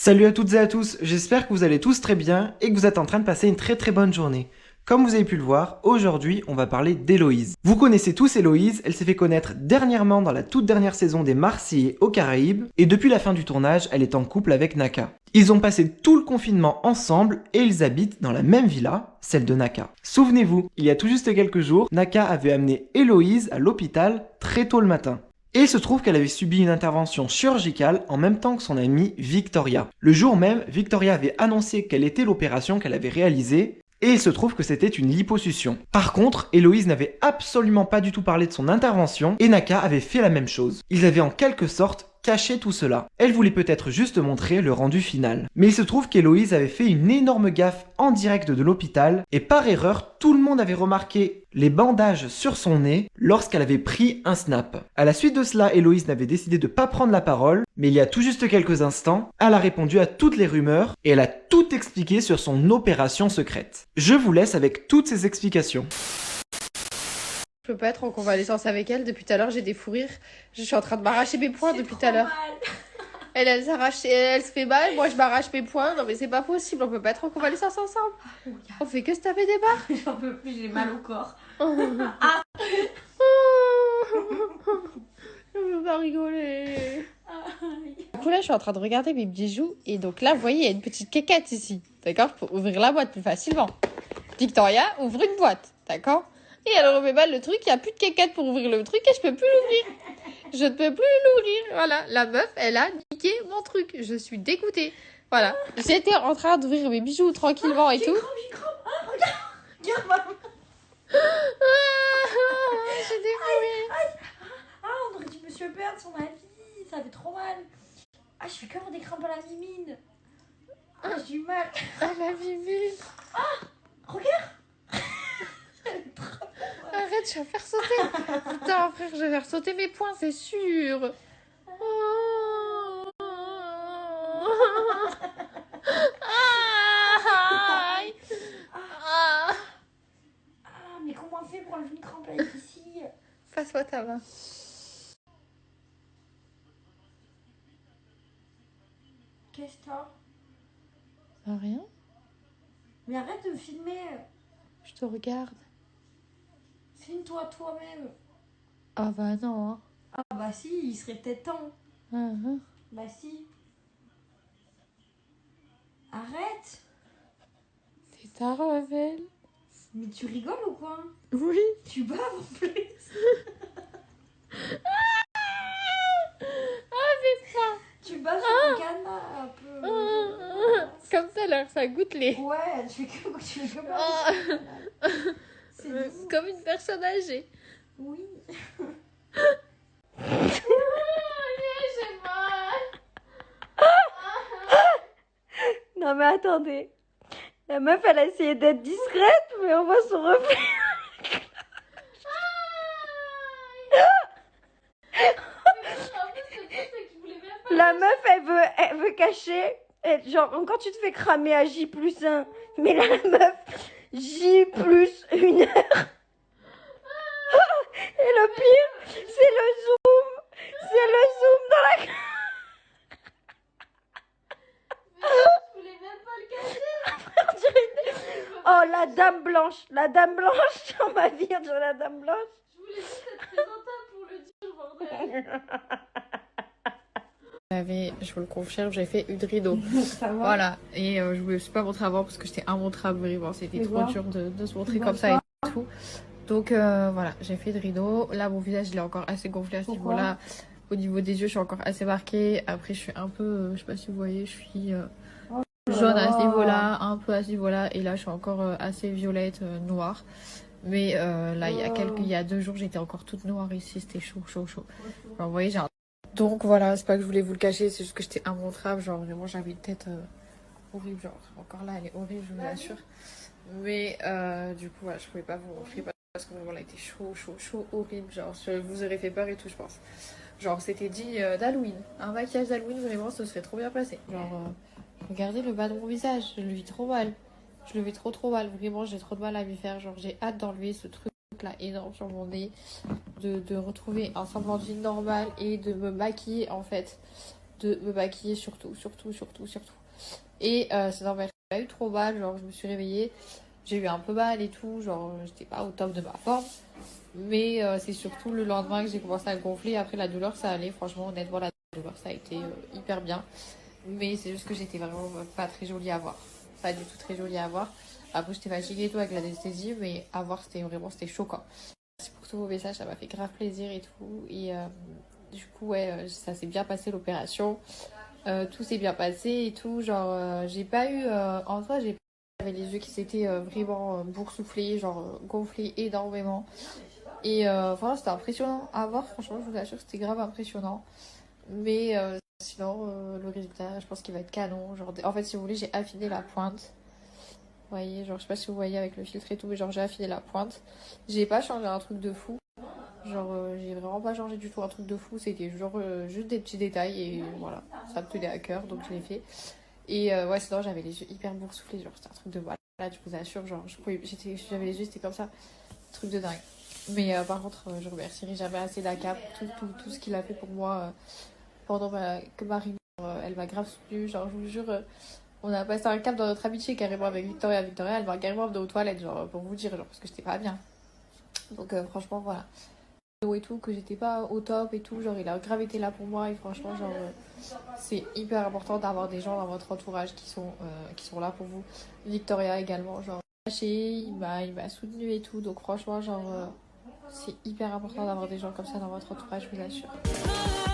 Salut à toutes et à tous, j'espère que vous allez tous très bien et que vous êtes en train de passer une très bonne journée. Comme vous avez pu le voir, aujourd'hui on va parler d'Héloïse. Vous connaissez tous Héloïse, elle s'est fait connaître dernièrement dans la toute dernière saison des Marseillais aux Caraïbes et depuis la fin du tournage, elle est en couple avec Naka. Ils ont passé tout le confinement ensemble et ils habitent dans la même villa, celle de Naka. Souvenez-vous, il y a tout juste quelques jours, Naka avait amené Héloïse à l'hôpital très tôt le matin. Et il se trouve qu'elle avait subi une intervention chirurgicale en même temps que son amie Victoria. Le jour même, Victoria avait annoncé quelle était l'opération qu'elle avait réalisée, et il se trouve que c'était une liposuction. Par contre, Héloïse n'avait absolument pas du tout parlé de son intervention, et Naka avait fait la même chose. Ils avaient en quelque sorte caché tout cela. Elle voulait peut-être juste montrer le rendu final. Mais il se trouve qu'Héloïse avait fait une énorme gaffe en direct de l'hôpital, et par erreur, tout le monde avait remarqué les bandages sur son nez lorsqu'elle avait pris un snap. À la suite de cela, Héloïse n'avait décidé de pas prendre la parole, mais il y a tout juste quelques instants, elle a répondu à toutes les rumeurs et elle a tout expliqué sur son opération secrète. Je vous laisse avec toutes ces explications. Je peux pas être en convalescence avec elle. Depuis tout à l'heure, j'ai des fous rires. Je suis en train de m'arracher mes poings depuis tout à l'heure. Elle s'arrache, elle se fait mal. Moi, je m'arrache mes poings. Non, mais c'est pas possible. On peut pas être en convalescence ensemble. On fait que se taper des barres. J'en peux plus, j'ai mal au corps. Je veux pas rigoler. Du coup, là, je suis en train de regarder mes bijoux. Et donc là, vous voyez, il y a une petite quéquette ici. D'accord? Pour ouvrir la boîte plus facilement. Victoria ouvre une boîte. D'accord? Et elle remet mal le truc, il n'y a plus de quéquette pour ouvrir le truc et je peux plus l'ouvrir. Je ne peux plus l'ouvrir. Voilà, la meuf, elle a niqué mon truc. Je suis dégoûtée. Voilà, j'étais en train d'ouvrir mes bijoux tranquillement et tout. J'y crois. Ah, regarde maman. J'ai des fous. Ah, on aurait dit Monsieur perdre son avis. Ça fait trop mal. Ah, je fais que avoir des crampes à la mimine. Ah, j'ai eu mal. Ah, la bibine. Regarde. Arrête, je vais faire sauter. Putain, frère, je vais faire sauter mes poings, c'est sûr. Aïe. Ah, mais comment on fait pour enlever une crampe avec ici? Passe-moi ta main. Qu'est-ce que t'as? Rien, Mais arrête de me filmer. je te regarde. Filme-toi toi-même. Ah bah non, hein. Ah bah si, il serait peut-être temps. Bah si. Arrête. C'est ta rebelle. Mais tu rigoles ou quoi? Oui. Tu baves en plus. Ah, c'est ça. Tu baves sur ton canard un peu. Comme ça, alors, ça goûte les... Ouais, tu fais que baver. C'est doux. Comme une personne âgée. Oui. J'ai mal. Non mais attendez. La meuf, elle a essayé d'être discrète, mais on voit son reflet. La meuf, elle veut cacher. Genre, quand tu te fais cramer à J+1, mais la meuf, J+1 heure. Et le pire, c'est le zoom. C'est le zoom dans la... Je voulais même pas le cacher. Oh, la dame blanche. La dame blanche. On va dire de la dame blanche. Je voulais juste être présentable pour le dire, bordel. Je vous le confirme, j'ai fait une rideau. Voilà, et je voulais aussi pas montrer avant parce que j'étais immontrable, vraiment, c'était trop dur de se montrer comme ça et tout. Donc voilà, j'ai fait de rideau. Là, mon visage il est encore assez gonflé à ce niveau-là. Au niveau des yeux, je suis encore assez marquée. Après, je suis un peu, je sais pas si vous voyez, je suis jaune à ce niveau-là, un peu à ce niveau-là. Et là, je suis encore assez violette, noire. Mais là, il y a 2 jours, j'étais encore toute noire ici. C'était chaud. Genre, vous voyez, j'ai un... Donc voilà, c'est pas que je voulais vous le cacher, c'est juste que j'étais immontrable. Genre, vraiment, j'avais une tête horrible. Genre, encore là, elle est horrible, je vous l'assure. Mais du coup, voilà, je pouvais pas vous montrer parce que vraiment, là, était chaud, horrible. Genre, je vous aurais fait peur et tout, je pense. Genre, c'était dit d'Halloween. Un maquillage d'Halloween, vraiment, ça serait trop bien passé. Genre, regardez le bas de mon visage, je le vis trop mal. Je le vis trop mal. Vraiment, j'ai trop de mal à m'y faire. Genre, j'ai hâte d'enlever ce truc là énorme sur mon nez. De retrouver un semblant de vie normale et de me maquiller, en fait. de me maquiller surtout. Et sinon, j'ai pas eu trop mal, genre je me suis réveillée, j'ai eu un peu mal et tout, genre j'étais pas au top de ma forme. Mais c'est surtout le lendemain que j'ai commencé à gonfler. Après la douleur ça allait, franchement honnêtement la douleur ça a été hyper bien. Mais c'est juste que j'étais vraiment pas très jolie à voir. Pas du tout très jolie à voir. Après j'étais fatiguée et tout avec l'anesthésie, mais à voir c'était choquant. Merci pour tous vos messages, ça m'a fait grave plaisir et tout. Et du coup ouais, ça s'est bien passé l'opération. Tout s'est bien passé et tout. Genre j'ai pas eu... en soi j'avais les yeux qui s'étaient vraiment boursouflés, genre gonflés énormément. Et voilà, c'était impressionnant à voir, franchement, je vous assure que c'était grave impressionnant. Mais sinon, le résultat, je pense qu'il va être canon. Genre, en fait, si vous voulez, j'ai affiné la pointe. Vous voyez, genre, je sais pas si vous voyez avec le filtre et tout, mais genre, j'ai affiné la pointe. J'ai pas changé un truc de fou. Genre, j'ai vraiment pas changé du tout un truc de fou. C'était genre juste des petits détails et voilà, ça me tenait à cœur, donc je l'ai fait. Et ouais, sinon, j'avais les yeux hyper boursouflés. Genre, c'était un truc de malade, je vous assure. Genre, j'avais les yeux, c'était comme ça. Truc de dingue. Mais par contre, je remercierai jamais assez Daka pour tout ce qu'il a fait pour moi pendant que Marie, elle m'a grave soutenue. Genre, je vous jure, on a passé un cap dans notre amitié carrément avec Victoria. Victoria, elle m'a carrément emmenée aux toilettes, genre, pour vous dire, genre, parce que j'étais pas bien. Donc, franchement, voilà. Et tout, que j'étais pas au top et tout, genre, il a grave été là pour moi. Et franchement, genre, c'est hyper important d'avoir des gens dans votre entourage qui sont là pour vous. Victoria également, genre, il m'a soutenu et tout. Donc, franchement, genre. C'est hyper important d'avoir des gens comme ça dans votre entourage, je vous assure.